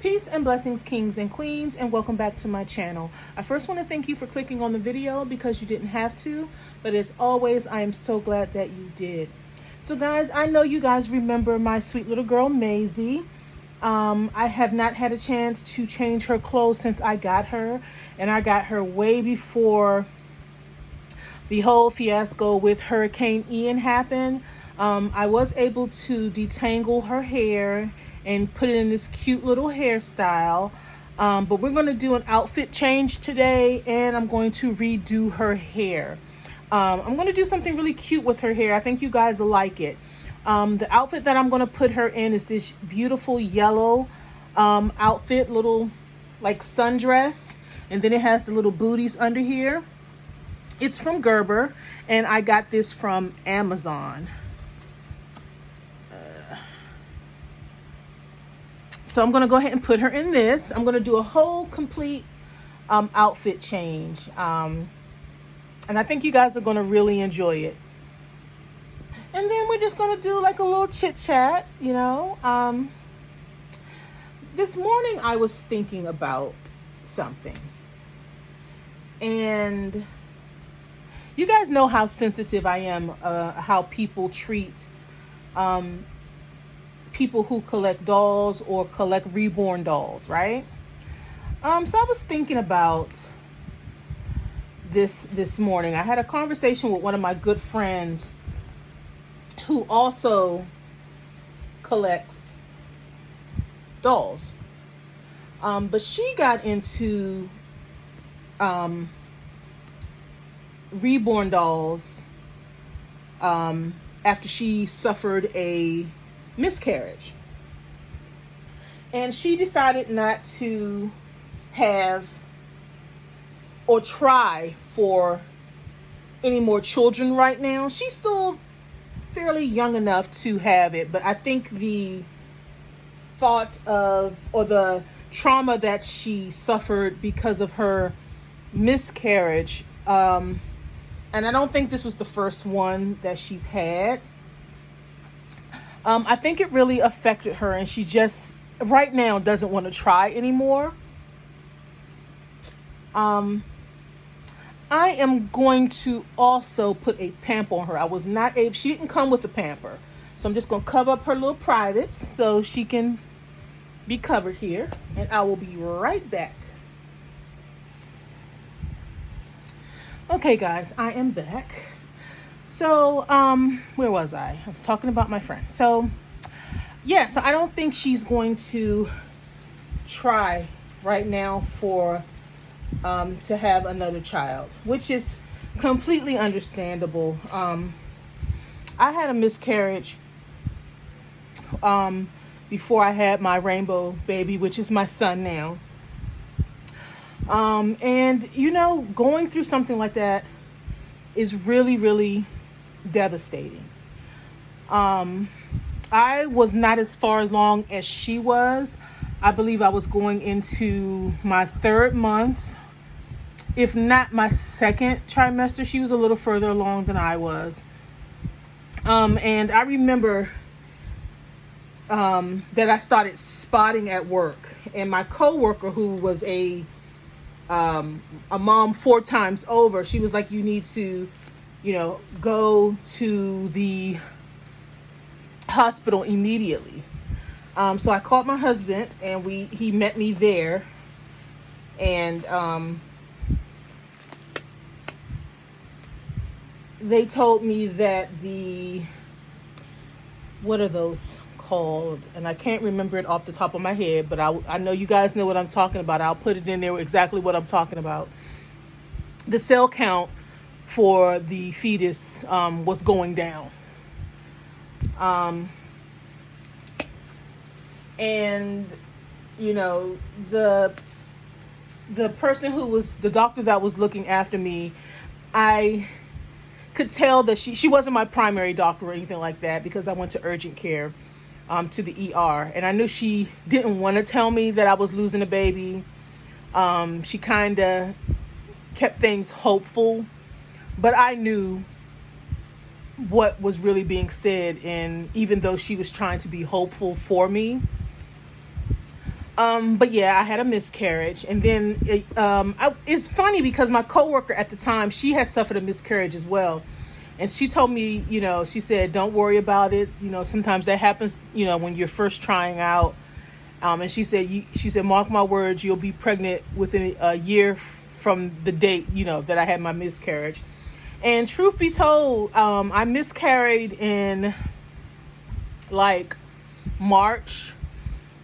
Peace and blessings, kings and queens, and welcome back to my channel. I first want to thank you for clicking on the video because you didn't have to, but as always, I am so glad that you did. So guys, I know you guys remember my sweet little girl, Maisie. I have not had a chance to change her clothes since I got her, and I got her way before the whole fiasco with Hurricane Ian happened. I was able to detangle her hair and put it in this cute little hairstyle. But we're going to do an outfit change today, and I'm going to redo her hair. I'm going to do something really cute with her hair. I think you guys will like it. The outfit that I'm going to put her in is this beautiful yellow outfit, little like sundress. And then it has the little booties under here. It's from Gerber, and I got this from Amazon. So I'm going to go ahead and put her in this. I'm going to do a whole complete outfit change. And I think you guys are going to really enjoy it. And then we're just going to do like a little chit chat, you know. This morning I was thinking about something. And you guys know how sensitive I am, how people treat people who collect dolls or collect Reborn dolls, right? So I was thinking about this morning. I had a conversation with one of my good friends who also collects dolls. But she got into Reborn dolls after she suffered a miscarriage, and she decided not to have or try for any more children right now. She's still fairly young enough to have it, but I think the thought of or the trauma that she suffered because of her miscarriage, and I don't think this was the first one that she's had. I think it really affected her, and she just right now doesn't want to try anymore. I am going to also put a pamper on her. I was not able, she didn't come with a pamper. So I'm just going to cover up her little privates so she can be covered here. And I will be right back. Okay, guys, I am back. So, where was I? I was talking about my friend. So, yeah, so I don't think she's going to try right now for, to have another child, which is completely understandable. I had a miscarriage, before I had my rainbow baby, which is my son now. And, you know, going through something like that is really, really devastating. I was not as far along as she was. I believe I was going into my 3rd month, if not my 2nd trimester. She was a little further along than I was. And I remember that I started spotting at work, and my coworker, who was a mom 4 times over, she was like, you need to, you know, go to the hospital immediately. So I called my husband, and he met me there, and they told me that what are those called? And I can't remember it off the top of my head, but I know you guys know what I'm talking about. I'll put it in there exactly what I'm talking about. The cell count for the fetus was going down. And, you know, the person who was the doctor that was looking after me, I could tell that she wasn't my primary doctor or anything like that, because I went to urgent care, to the ER. And I knew she didn't want to tell me that I was losing a baby. She kind of kept things hopeful, but I knew what was really being said. And even though she was trying to be hopeful for me, But yeah, I had a miscarriage, and then it's funny because my coworker at the time, she had suffered a miscarriage as well, and she told me, she said, "Don't worry about it. Sometimes that happens. When you're first trying out." And she said, "Mark my words, you'll be pregnant within a year from the date, that I had my miscarriage." And truth be told, I miscarried in like March,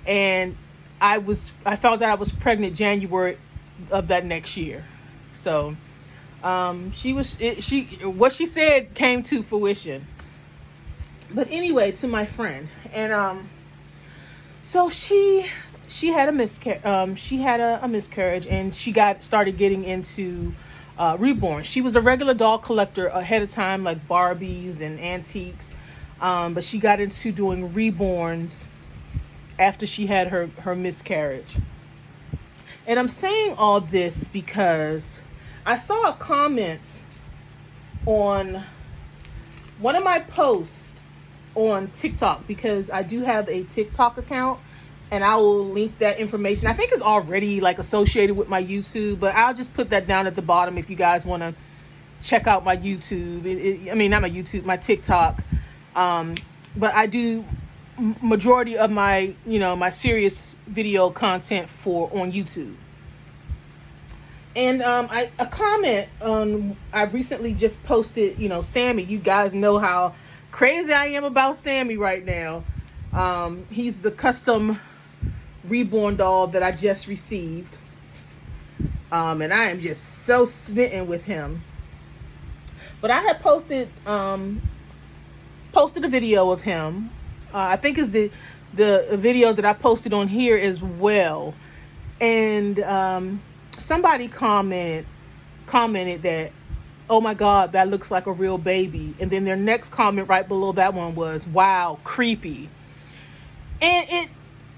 and I found out I was pregnant January of that next year. So what she said came to fruition. But anyway, to my friend, and so she had a miscarriage, and she started getting into Reborn. She was a regular doll collector ahead of time, like Barbies and antiques, but she got into doing Reborns after she had her miscarriage. And I'm saying all this because I saw a comment on one of my posts on TikTok, because I do have a TikTok account, and I will link that information. I think it's already like associated with my YouTube, but I'll just put that down at the bottom if you guys want to check out my YouTube. Not my YouTube, my TikTok. But I do majority of my, my serious video content on YouTube. And a comment I recently just posted, Sammy. You guys know how crazy I am about Sammy right now. He's the custom Reborn doll that I just received. And I am just so smitten with him. But I had posted a video of him. I think it's the video that I posted on here as well. And somebody commented that, "Oh my God, that looks like a real baby." And then their next comment right below that one was, "Wow, creepy." And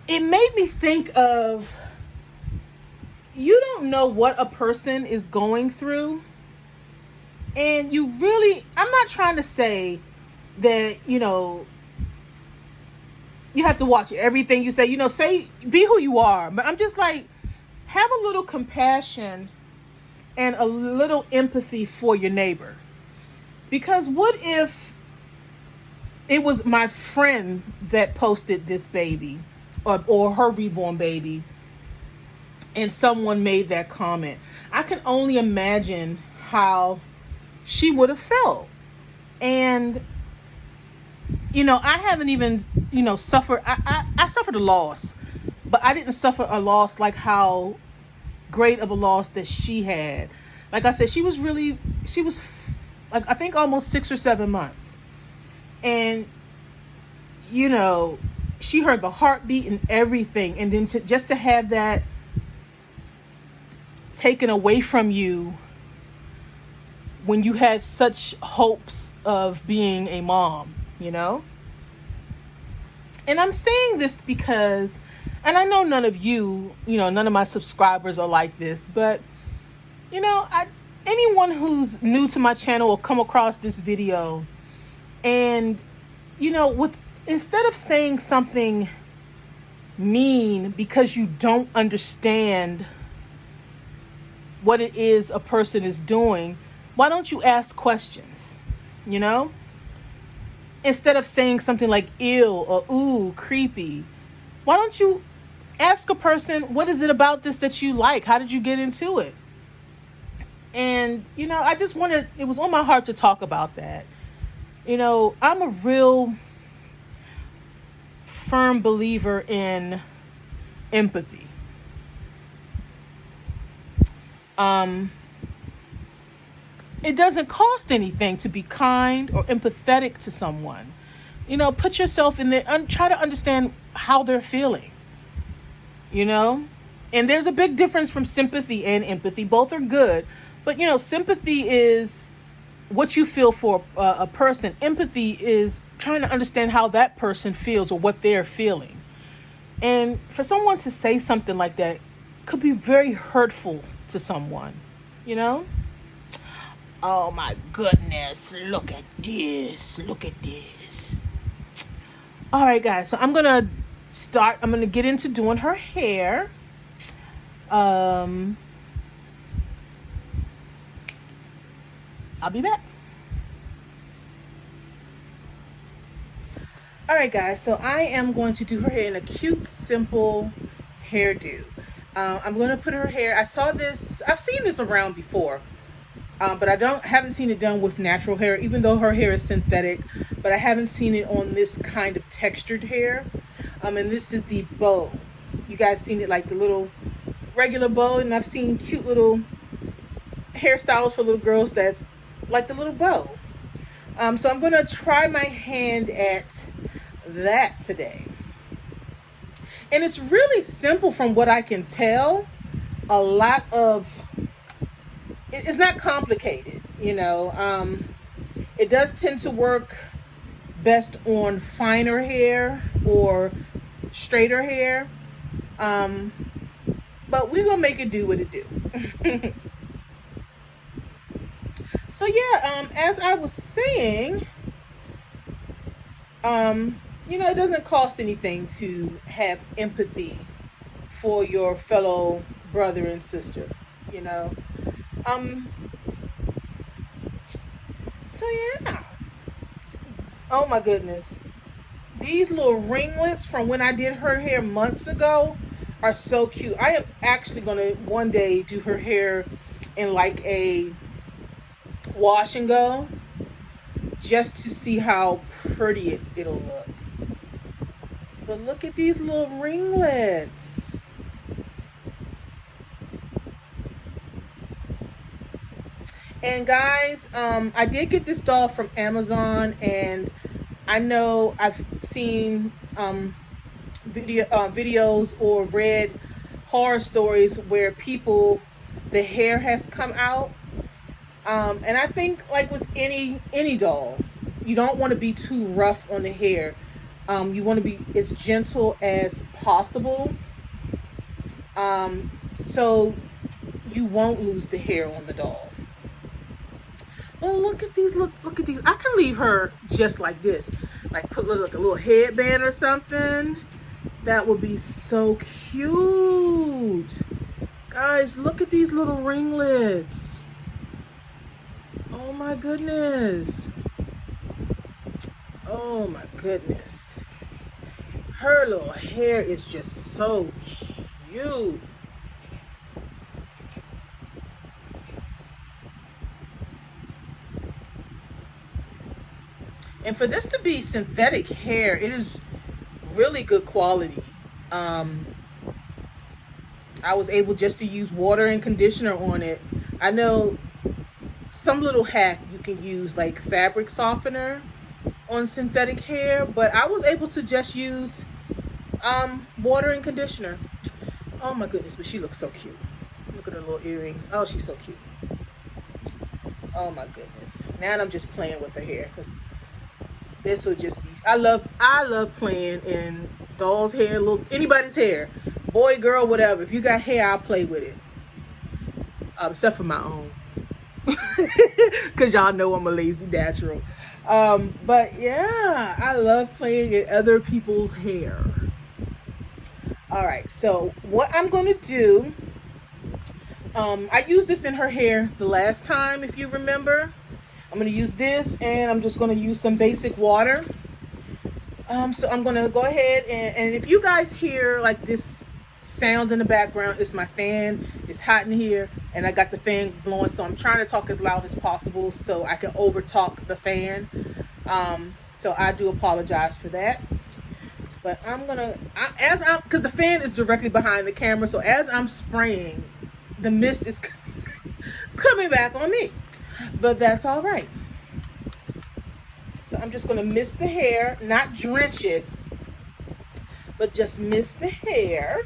it made me think of, you don't know what a person is going through. And I'm not trying to say that, you have to watch everything you say, be who you are. But I'm just like, have a little compassion and a little empathy for your neighbor. Because what if it was my friend that posted this baby or her reborn baby, and someone made that comment? I can only imagine how she would have felt. And I haven't even suffered. I suffered a loss, but I didn't suffer a loss like how great of a loss that she had. Like I said, she was like, I think almost 6 or 7 months, and she heard the heartbeat and everything, and then just to have that taken away from you when you had such hopes of being a mom, And I'm saying this because, and I know none of you, none of my subscribers are like this, but, anyone who's new to my channel will come across this video and, instead of saying something mean because you don't understand what it is a person is doing, why don't you ask questions, Instead of saying something like ew or ooh, creepy, why don't you ask a person, what is it about this that you like? How did you get into it? And, I just it was on my heart to talk about that. I'm a real firm believer in empathy. It doesn't cost anything to be kind or empathetic to someone. Put yourself in there and try to understand how they're feeling. And there's a big difference from sympathy and empathy. Both are good. But, sympathy is what you feel for a person. Empathy is trying to understand how that person feels or what they're feeling. And for someone to say something like that could be very hurtful to someone, Oh my goodness, look at this. All right, guys, so I'm going to I'm going to get into doing her hair. I'll be back. All right, guys, so I am going to do her hair in a cute, simple hairdo. I'm going to put her hair, I've seen this around before, but haven't seen it done with natural hair, even though her hair is synthetic, but I haven't seen it on this kind of textured hair. And this is the bow. You guys seen it like the little regular bow, and I've seen cute little hairstyles for little girls that's like the little bow. So I'm going to try my hand at that today. And it's really simple from what I can tell. It's not complicated, you know. It does tend to work best on finer hair or straighter hair. But we're going to make it do what it do. So yeah, as I was saying, you know, it doesn't cost anything to have empathy for your fellow brother and sister, you know. So yeah. Oh my goodness. These little ringlets from when I did her hair months ago are so cute. I am actually going to one day do her hair in like a wash and go, just to see how pretty it'll look. But look at these little ringlets. And guys, I did get this doll from Amazon, and I know I've seen videos or read horror stories where the hair has come out. And I think like with any doll, you don't want to be too rough on the hair. You want to be as gentle as possible, so you won't lose the hair on the doll. Oh, look at these! Look at these! I can leave her just like this, like put like a little headband or something. That would be so cute, guys. Look at these little ringlets. Oh my goodness! Oh my goodness! Her little hair is just so cute. And for this to be synthetic hair, it is really good quality. I was able just to use water and conditioner on it. I know some little hack you can use like fabric softener on synthetic hair, but I was able to just use water and conditioner. Oh my goodness, but she looks so cute. Look at her little earrings. Oh, she's so cute. Oh my goodness. Now I'm just playing with her hair because this will just be, I love playing in doll's hair, anybody's hair, boy, girl, whatever. If you got hair, I'll play with it, except for my own, because y'all know I'm a lazy natural. But yeah, I love playing in other people's hair. All right, so what I'm going to do, I used this in her hair the last time, if you remember. I'm going to use this, and I'm just going to use some basic water. So I'm going to go ahead, and if you guys hear like this sound in the background, it's my fan. It's hot in here, and I got the fan blowing, so I'm trying to talk as loud as possible so I can over talk the fan. So I do apologize for that. But because the fan is directly behind the camera, so as I'm spraying, the mist is coming back on me. But that's all right. So I'm just going to mist the hair, not drench it, but just mist the hair.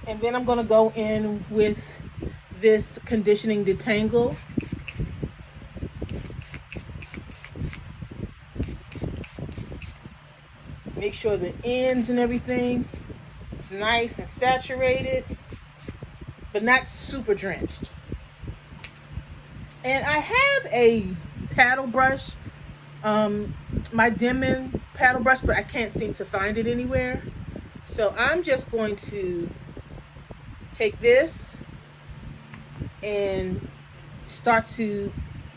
And then I'm going to go in with this conditioning detangle. Make sure the ends and everything is nice and saturated, but not super drenched. And I have a paddle brush, my Denman paddle brush, but I can't seem to find it anywhere. So I'm just going to take this and start to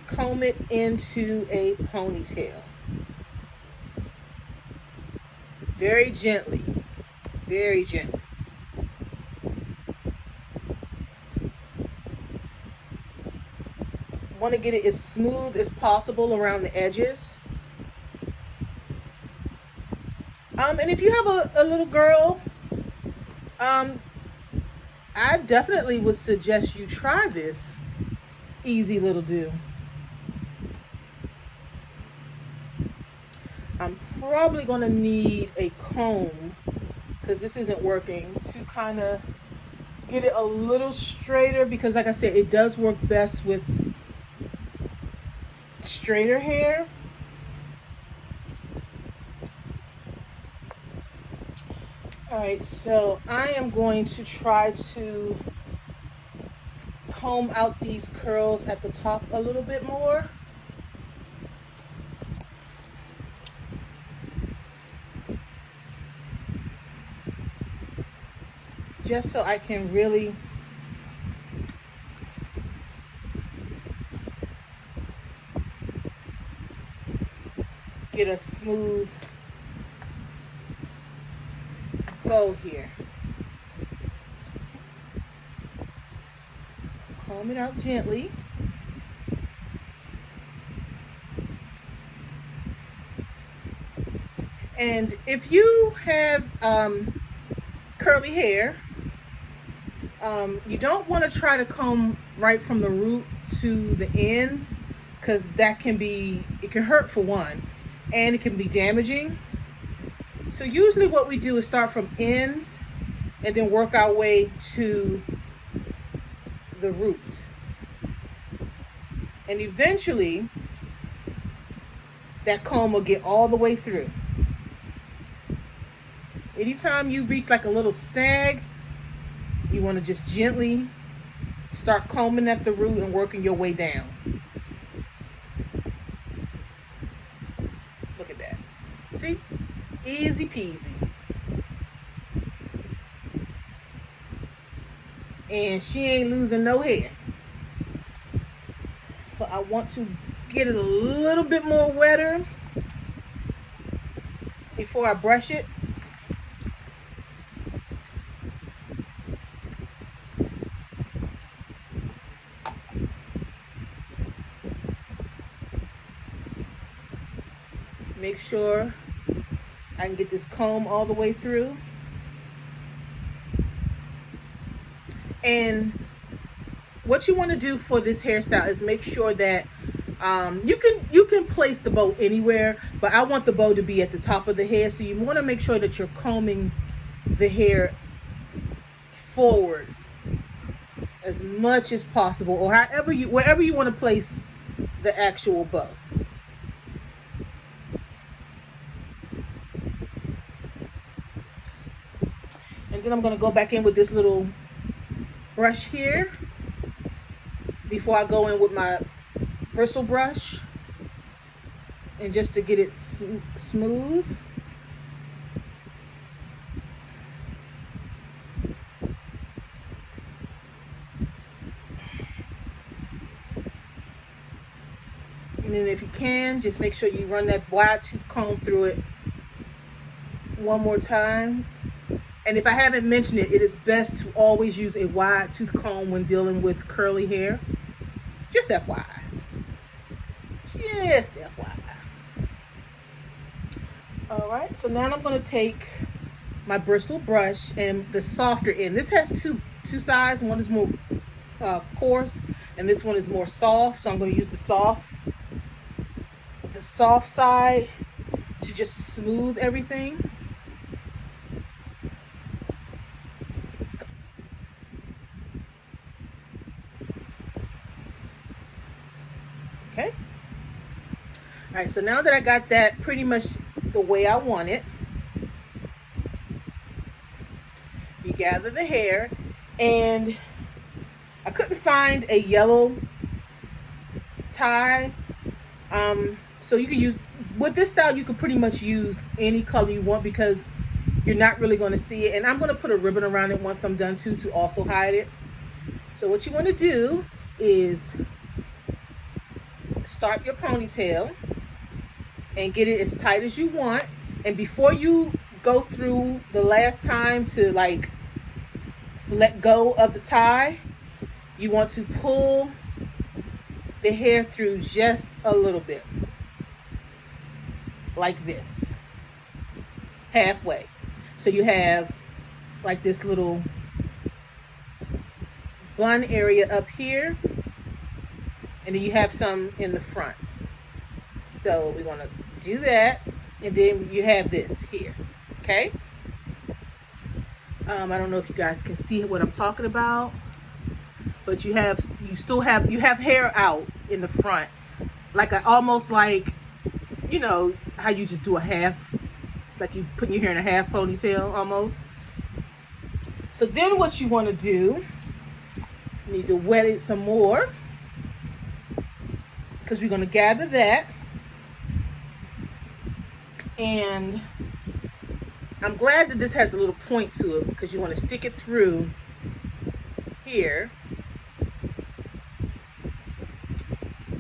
comb it into a ponytail. Very gently, very gently. Want to get it as smooth as possible around the edges. And if you have a little girl, I definitely would suggest you try this easy little do. I'm probably going to need a comb, because this isn't working, to kind of get it a little straighter, because like I said, it does work best with straighter hair. Alright, so I am going to try to comb out these curls at the top a little bit more. Just so I can really get a smooth bow here. Comb it out gently. And if you have curly hair, you don't want to try to comb right from the root to the ends, because that can be, it can hurt for one, and it can be damaging. So usually what we do is start from ends and then work our way to the root. And eventually that comb will get all the way through. Anytime you reach like a little snag, you want to just gently start combing at the root and working your way down. Look at that. See? Easy peasy. And she ain't losing no hair. So I want to get it a little bit more wetter before I brush it. Make sure I can get this comb all the way through. And what you want to do for this hairstyle is make sure that you can place the bow anywhere, but I want the bow to be at the top of the head. So you want to make sure that you're combing the hair forward as much as possible, or wherever you want to place the actual bow. And then I'm going to go back in with this little brush here before I go in with my bristle brush, and just to get it smooth. And then if you can, just make sure you run that wide tooth comb through it one more time. And if I haven't mentioned it, it is best to always use a wide tooth comb when dealing with curly hair. Just FYI. Just FYI. Alright, so now I'm going to take my bristle brush and the softer end. This has two sides. One is more coarse, and this one is more soft. So I'm going to use the soft side to just smooth everything. Okay. All right, so now that I got that pretty much the way I want it, you gather the hair, and I couldn't find a yellow tie. So you can use, with this style, you can pretty much use any color you want because you're not really going to see it. And I'm going to put a ribbon around it once I'm done too, to also hide it. So what you want to do is start your ponytail and get it as tight as you want. And before you go through the last time to like let go of the tie, you want to pull the hair through just a little bit, like this, halfway. So you have like this little bun area up here, and then you have some in the front. So we're gonna do that, and then you have this here, okay? I don't know if you guys can see what I'm talking about, but you have hair out in the front, like almost like, you know how you just do a half, like you putting your hair in a half ponytail almost. So then what you want to do, you need to wet it some more, because we're going to gather that. And I'm glad that this has a little point to it, because you want to stick it through here.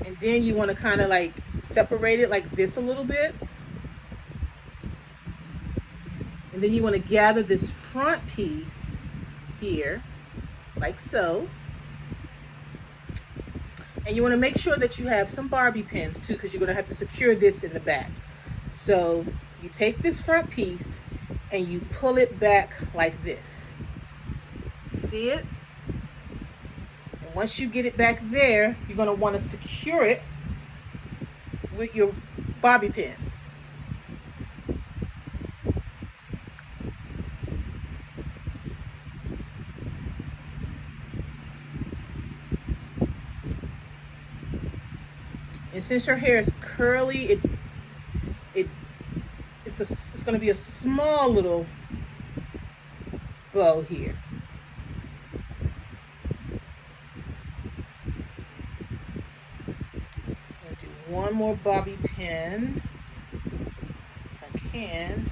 And then you want to kind of like separate it like this a little bit. And then you want to gather this front piece here, like so. And you want to make sure that you have some Barbie pins too, because you're going to have to secure this in the back. So you take this front piece and you pull it back like this. You see it? And once you get it back there, you're going to want to secure it with your Barbie pins. And since your hair is curly, it's going to be a small little bow here. I'm going to do one more bobby pin, if I can,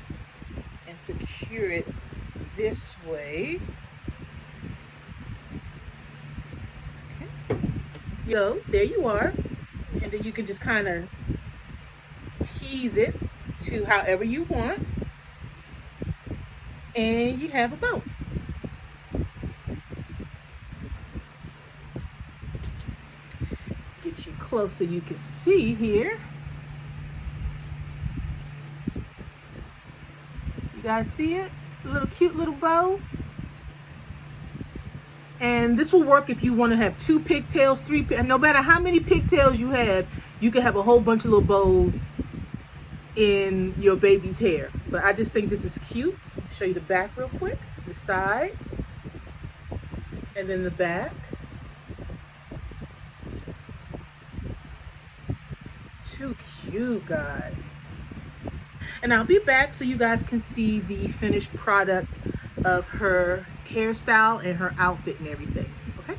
and secure it this way. Okay. So there you are. And then you can just kind of tease it to however you want, and you have a bow. Get you close so you can see here. You guys see it? A little cute little bow. And this will work if you want to have 2 pigtails, 3, no matter how many pigtails you have, you can have a whole bunch of little bows in your baby's hair. But I just think this is cute. I'll show you the back real quick. The side, and then the back. Too cute, guys. And I'll be back so you guys can see the finished product of her hairstyle and her outfit and everything. Okay?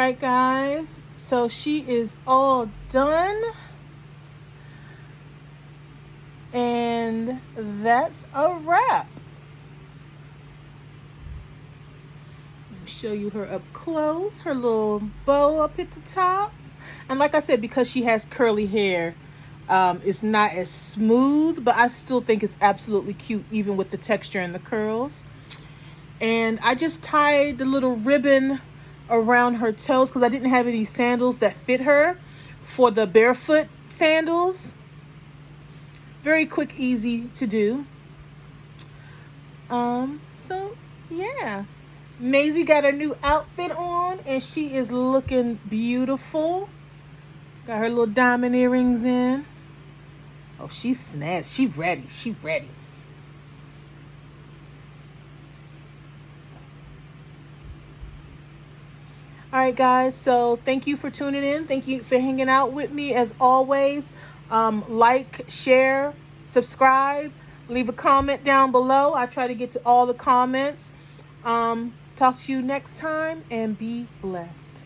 right, guys, so she is all done, and that's a wrap. Show you her up close, her little bow up at the top. And like I said, because she has curly hair, it's not as smooth, but I still think it's absolutely cute even with the texture and the curls. And I just tied the little ribbon around her toes because I didn't have any sandals that fit her for the barefoot sandals. Very quick, easy to do. So yeah, Maisie got her new outfit on and she is looking beautiful. Got her little diamond earrings in. Oh, she's snatched. She's ready. She's ready. All right, guys. So thank you for tuning in. Thank you for hanging out with me as always. Like, share, subscribe, leave a comment down below. I try to get to all the comments. Talk to you next time and be blessed.